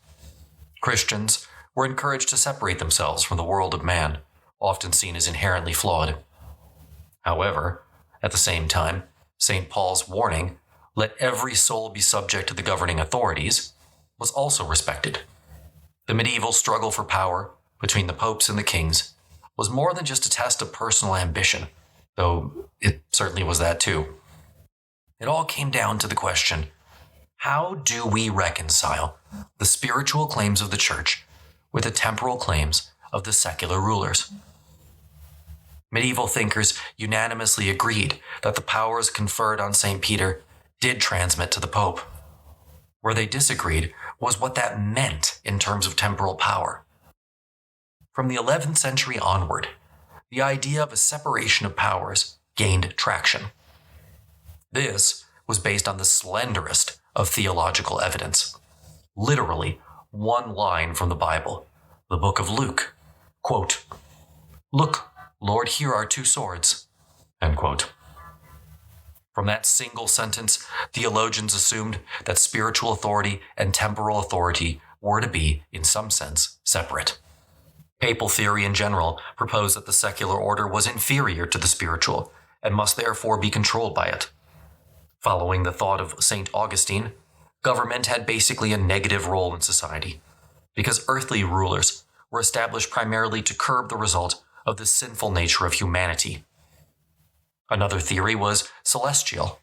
Christians were encouraged to separate themselves from the world of man, often seen as inherently flawed. However, at the same time, St. Paul's warning, "Let every soul be subject to the governing authorities," was also respected. The medieval struggle for power between the popes and the kings was more than just a test of personal ambition, though it certainly was that too. It all came down to the question, how do we reconcile the spiritual claims of the Church with the temporal claims of the secular rulers? Medieval thinkers unanimously agreed that the powers conferred on St. Peter did transmit to the Pope. Where they disagreed was what that meant in terms of temporal power. From the 11th century onward, the idea of a separation of powers gained traction. This was based on the slenderest of theological evidence. Literally, one line from the Bible, the book of Luke, quote, "Look, Lord, here are 2 swords," end quote. From that single sentence, theologians assumed that spiritual authority and temporal authority were to be, in some sense, separate. Papal theory in general proposed that the secular order was inferior to the spiritual and must therefore be controlled by it. Following the thought of St. Augustine, government had basically a negative role in society, because earthly rulers were established primarily to curb the result of the sinful nature of humanity. Another theory was celestial,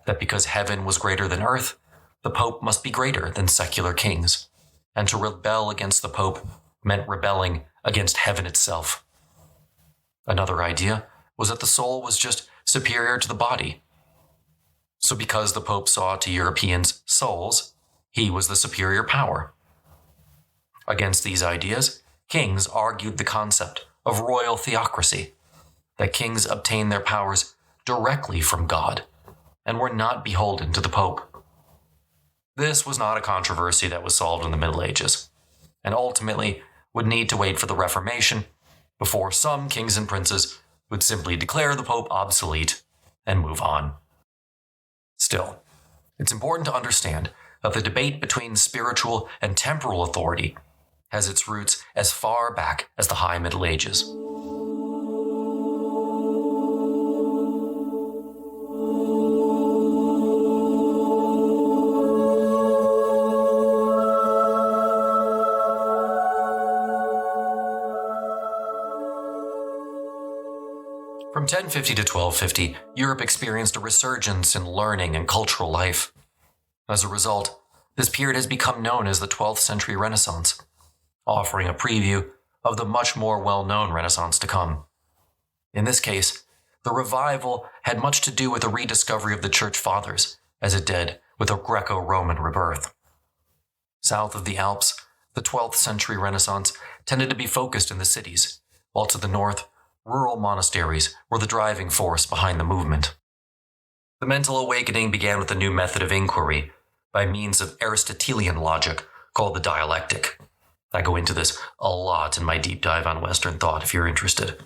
that because heaven was greater than earth, the Pope must be greater than secular kings, and to rebel against the Pope meant rebelling against heaven itself. Another idea was that the soul was just superior to the body. So because the Pope saw to Europeans' souls, he was the superior power. Against these ideas, kings argued the concept of royal theocracy, that kings obtained their powers directly from God and were not beholden to the Pope. This was not a controversy that was solved in the Middle Ages, and ultimately would need to wait for the Reformation before some kings and princes would simply declare the Pope obsolete and move on. Still, it's important to understand that the debate between spiritual and temporal authority has its roots as far back as the High Middle Ages. From 1050 to 1250, Europe experienced a resurgence in learning and cultural life. As a result, this period has become known as the 12th century Renaissance, offering a preview of the much more well-known Renaissance to come. In this case, the revival had much to do with the rediscovery of the Church Fathers, as it did with a Greco-Roman rebirth. South of the Alps, the 12th century Renaissance tended to be focused in the cities, while to the north, rural monasteries were the driving force behind the movement. The mental awakening began with a new method of inquiry by means of Aristotelian logic called the dialectic. I go into this a lot in my deep dive on Western thought if you're interested.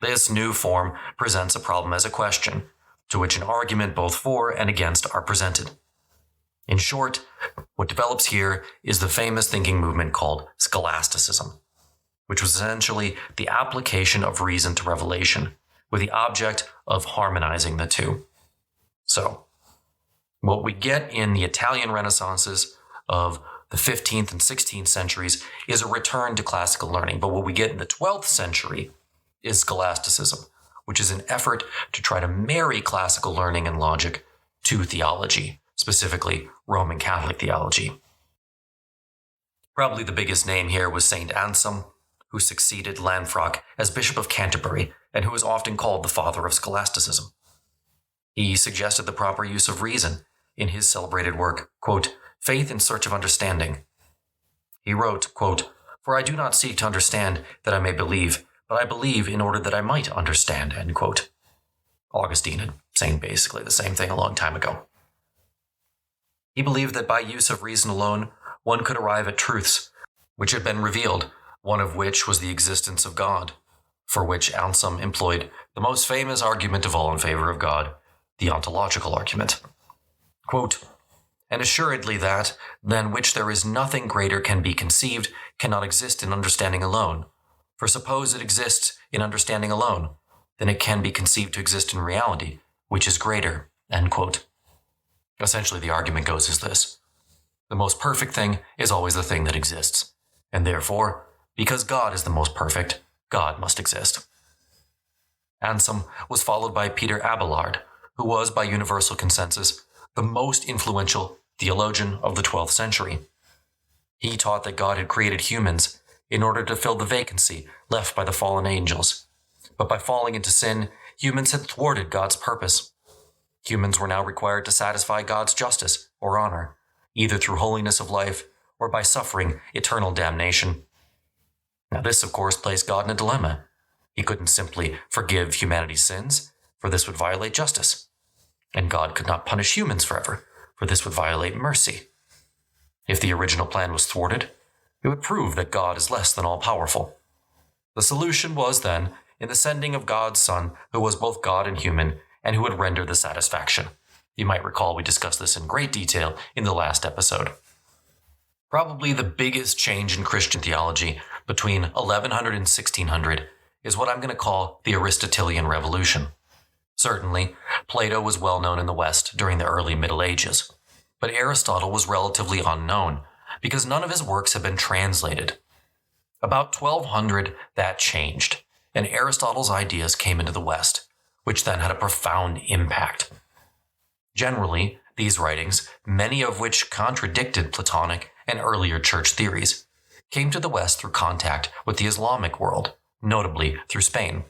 This new form presents a problem as a question, to which an argument both for and against are presented. In short, what develops here is the famous thinking movement called Scholasticism, which was essentially the application of reason to revelation, with the object of harmonizing the two. So, what we get in the Italian Renaissances of the 15th and 16th centuries is a return to classical learning, but what we get in the 12th century is scholasticism, which is an effort to try to marry classical learning and logic to theology, specifically Roman Catholic theology. Probably the biggest name here was St. Anselm, who succeeded Lanfranc as Bishop of Canterbury and who is often called the father of scholasticism. He suggested the proper use of reason in his celebrated work, quote, Faith in Search of Understanding. He wrote, quote, For I do not seek to understand that I may believe, but I believe in order that I might understand, end quote. Augustine had saying basically the same thing a long time ago. He believed that by use of reason alone, one could arrive at truths which had been revealed, one of which was the existence of God, for which Anselm employed the most famous argument of all in favor of God, the ontological argument. Quote, And assuredly that, than which there is nothing greater can be conceived, cannot exist in understanding alone. For suppose it exists in understanding alone, then it can be conceived to exist in reality, which is greater, end quote. Essentially, the argument goes as this. The most perfect thing is always the thing that exists, and therefore, because God is the most perfect, God must exist. Anselm was followed by Peter Abelard, who was, by universal consensus, the most influential theologian of the 12th century. He taught that God had created humans in order to fill the vacancy left by the fallen angels. But by falling into sin, humans had thwarted God's purpose. Humans were now required to satisfy God's justice or honor, either through holiness of life or by suffering eternal damnation. Now this, of course, placed God in a dilemma. He couldn't simply forgive humanity's sins, for this would violate justice. And God could not punish humans forever, for this would violate mercy. If the original plan was thwarted, it would prove that God is less than all-powerful. The solution was, then, in the sending of God's Son, who was both God and human, and who would render the satisfaction. You might recall we discussed this in great detail in the last episode. Probably the biggest change in Christian theology between 1100 and 1600 is what I'm going to call the Aristotelian Revolution. Certainly, Plato was well known in the West during the early Middle Ages, but Aristotle was relatively unknown because none of his works had been translated. About 1200, that changed, and Aristotle's ideas came into the West, which then had a profound impact. Generally, these writings, many of which contradicted Platonic and earlier church theories, came to the West through contact with the Islamic world, notably through Spain.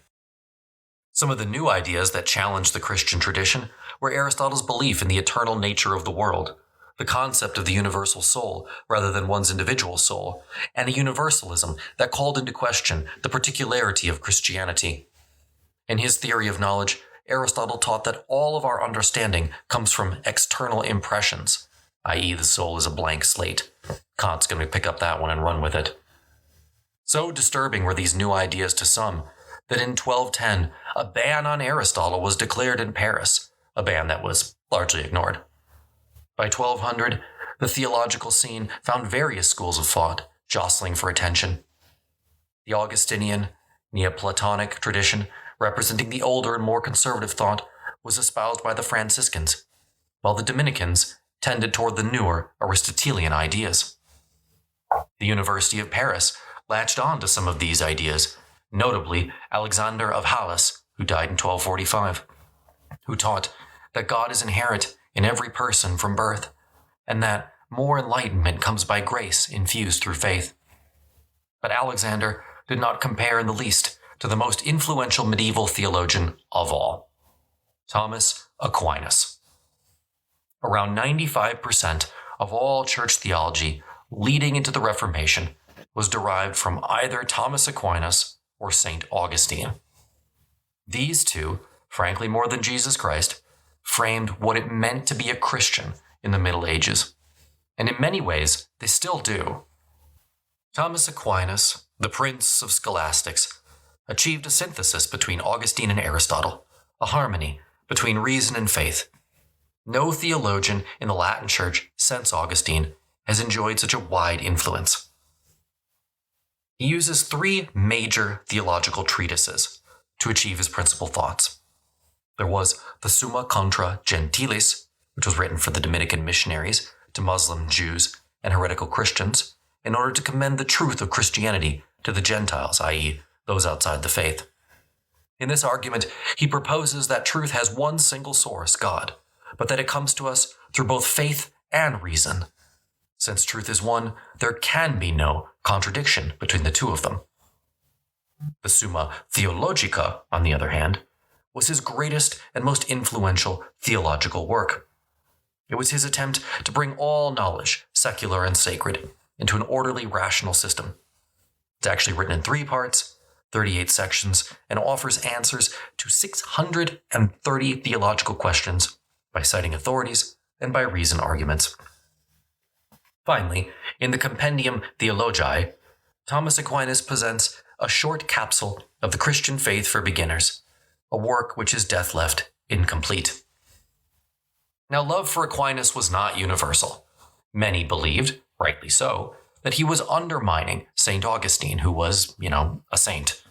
Some of the new ideas that challenged the Christian tradition were Aristotle's belief in the eternal nature of the world, the concept of the universal soul rather than one's individual soul, and a universalism that called into question the particularity of Christianity. In his theory of knowledge, Aristotle taught that all of our understanding comes from external impressions, i.e. the soul is a blank slate. Kant's going to pick up that one and run with it. So disturbing were these new ideas to some that in 1210, a ban on Aristotle was declared in Paris, a ban that was largely ignored. By 1200, the theological scene found various schools of thought jostling for attention. The Augustinian, Neoplatonic tradition, representing the older and more conservative thought, was espoused by the Franciscans, while the Dominicans tended toward the newer Aristotelian ideas. The University of Paris latched on to some of these ideas, notably Alexander of Halys, who died in 1245, who taught that God is inherent in every person from birth, and that more enlightenment comes by grace infused through faith. But Alexander did not compare in the least to the most influential medieval theologian of all, Thomas Aquinas. Around 95% of all church theology leading into the Reformation was derived from either Thomas Aquinas or St. Augustine. These two, frankly more than Jesus Christ, framed what it meant to be a Christian in the Middle Ages, and in many ways they still do. Thomas Aquinas, the prince of scholastics, achieved a synthesis between Augustine and Aristotle, a harmony between reason and faith. No theologian in the Latin Church since Augustine has enjoyed such a wide influence. He uses three major theological treatises to achieve his principal thoughts. There was the Summa Contra Gentiles, which was written for the Dominican missionaries to Muslim Jews and heretical Christians in order to commend the truth of Christianity to the Gentiles, i.e., those outside the faith. In this argument, he proposes that truth has one single source, God, but that it comes to us through both faith and reason. Since truth is one, there can be no contradiction between the two of them. The Summa Theologica, on the other hand, was his greatest and most influential theological work. It was his attempt to bring all knowledge, secular and sacred, into an orderly, rational system. It's actually written in 3 parts, 38 sections, and offers answers to 630 theological questions by citing authorities and by reason arguments. Finally, in the Compendium Theologiae, Thomas Aquinas presents a short capsule of the Christian faith for beginners, a work which his death left incomplete. Now, love for Aquinas was not universal. Many believed, rightly so, that he was undermining St. Augustine, who was, a saint.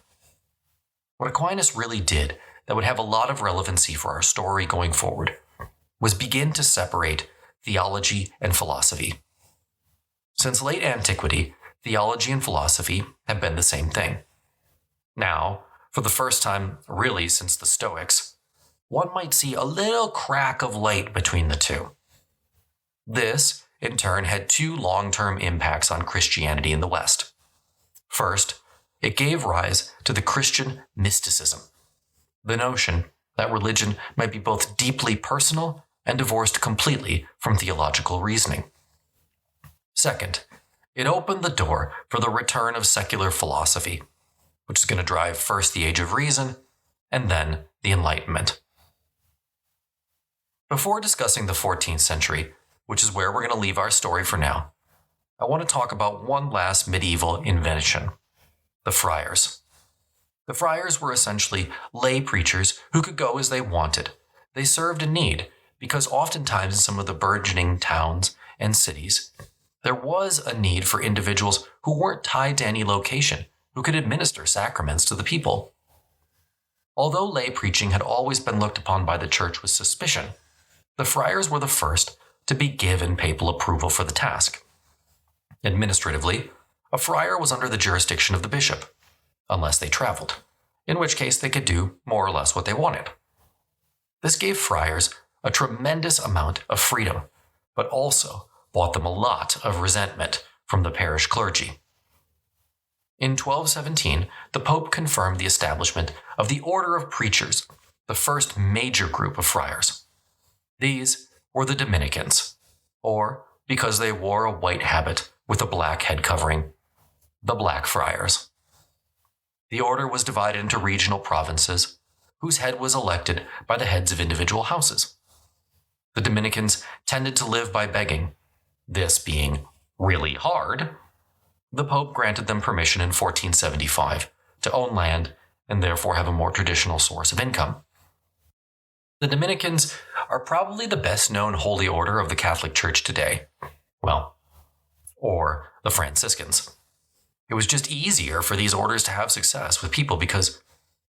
What Aquinas really did that would have a lot of relevancy for our story going forward was begin to separate theology and philosophy. Since late antiquity, theology and philosophy have been the same thing. Now, for the first time really since the Stoics, one might see a little crack of light between the two. This, in turn, had 2 long-term impacts on Christianity in the West. First, it gave rise to the Christian mysticism, the notion that religion might be both deeply personal and divorced completely from theological reasoning. Second, it opened the door for the return of secular philosophy, which is going to drive first the Age of Reason and then the Enlightenment. Before discussing the 14th century, which is where we're going to leave our story for now, I want to talk about one last medieval invention: the friars. The friars were essentially lay preachers who could go as they wanted, they served a need because oftentimes in some of the burgeoning towns and cities, there was a need for individuals who weren't tied to any location, who could administer sacraments to the people. Although lay preaching had always been looked upon by the church with suspicion, the friars were the first to be given papal approval for the task. Administratively, a friar was under the jurisdiction of the bishop, unless they traveled, in which case they could do more or less what they wanted. This gave friars a tremendous amount of freedom, but also brought them a lot of resentment from the parish clergy. In 1217, the Pope confirmed the establishment of the Order of Preachers, the first major group of friars. These were the Dominicans, or, because they wore a white habit with a black head covering, the Black Friars. The order was divided into regional provinces, whose head was elected by the heads of individual houses. The Dominicans tended to live by begging. This being really hard, the Pope granted them permission in 1475 to own land and therefore have a more traditional source of income. The Dominicans are probably the best known holy order of the Catholic Church today. Well, or the Franciscans. It was just easier for these orders to have success with people because,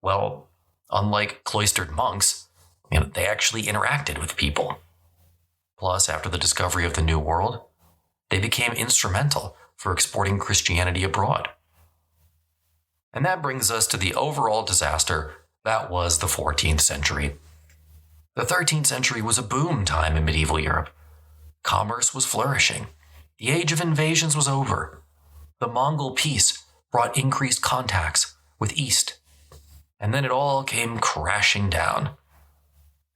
well, unlike cloistered monks, they actually interacted with people. Plus, after the discovery of the New World, they became instrumental for exporting Christianity abroad. And that brings us to the overall disaster that was the 14th century. The 13th century was a boom time in medieval Europe. Commerce was flourishing. The age of invasions was over. The Mongol peace brought increased contacts with East. And then it all came crashing down.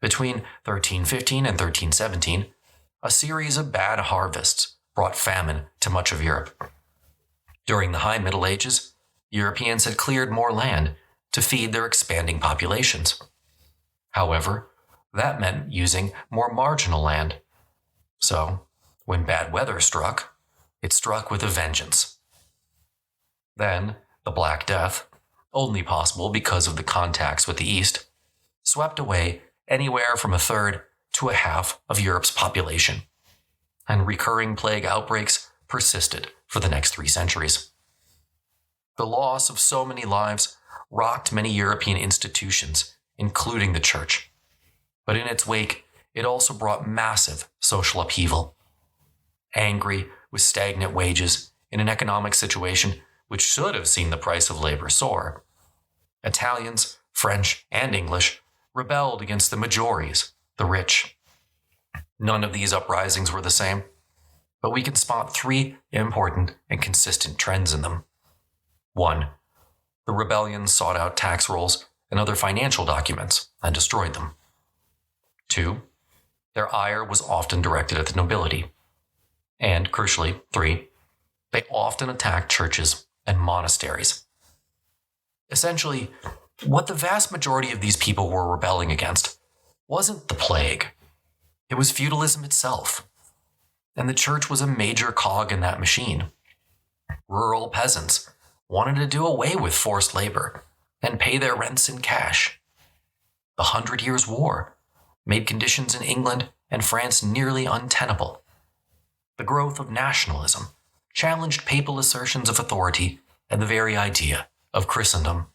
Between 1315 and 1317, a series of bad harvests brought famine to much of Europe. During the High Middle Ages, Europeans had cleared more land to feed their expanding populations. However, that meant using more marginal land. So, when bad weather struck, it struck with a vengeance. Then, the Black Death, only possible because of the contacts with the East, swept away anywhere from a third to a half of Europe's population, and recurring plague outbreaks persisted for the next 3 centuries. The loss of so many lives rocked many European institutions, including the Church. But in its wake, it also brought massive social upheaval. Angry with stagnant wages in an economic situation which should have seen the price of labor soar, Italians, French, and English rebelled against the majorities, the rich. None of these uprisings were the same, but we can spot 3 important and consistent trends in them. 1. The rebellions sought out tax rolls and other financial documents and destroyed them. 2. Their ire was often directed at the nobility. And, crucially, 3. They often attacked churches and monasteries. Essentially, what the vast majority of these people were rebelling against wasn't the plague. It was feudalism itself. And the church was a major cog in that machine. Rural peasants wanted to do away with forced labor and pay their rents in cash. The 100 Years' War made conditions in England and France nearly untenable. The growth of nationalism challenged papal assertions of authority and the very idea of Christendom.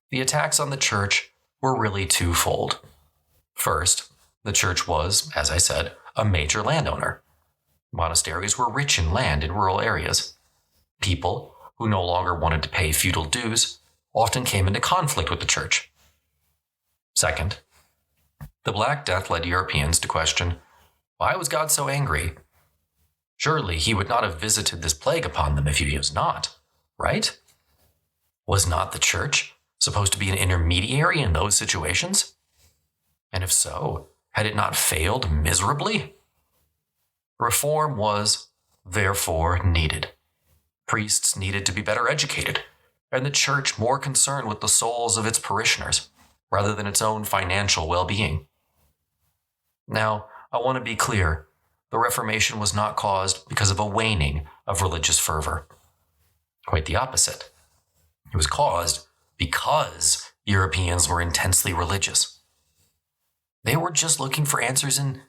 The attacks on the church were really twofold. First, the church was, as I said, a major landowner. Monasteries were rich in land in rural areas. People who no longer wanted to pay feudal dues often came into conflict with the church. Second, the Black Death led Europeans to question, why was God so angry? Surely he would not have visited this plague upon them if he was not, right? Was not the church supposed to be an intermediary in those situations? And if so, had it not failed miserably? Reform was, therefore, needed. Priests needed to be better educated, and the church more concerned with the souls of its parishioners, rather than its own financial well-being. Now, I want to be clear, the Reformation was not caused because of a waning of religious fervor. Quite the opposite. It was caused because Europeans were intensely religious. They were just looking for answers in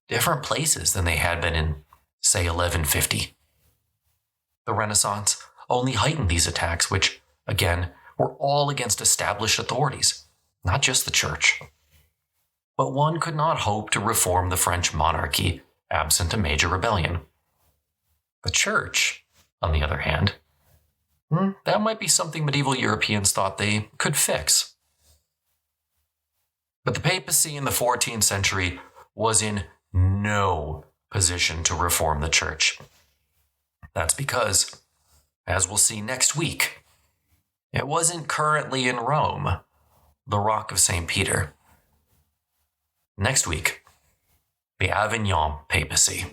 different places than they had been in, say, 1150. The Renaissance only heightened these attacks, which, again, were all against established authorities, not just the church. But one could not hope to reform the French monarchy absent a major rebellion. The church, on the other hand, that might be something medieval Europeans thought they could fix. But the papacy in the 14th century was in no position to reform the church. That's because, as we'll see next week, it wasn't currently in Rome, the Rock of St. Peter. Next week, the Avignon Papacy.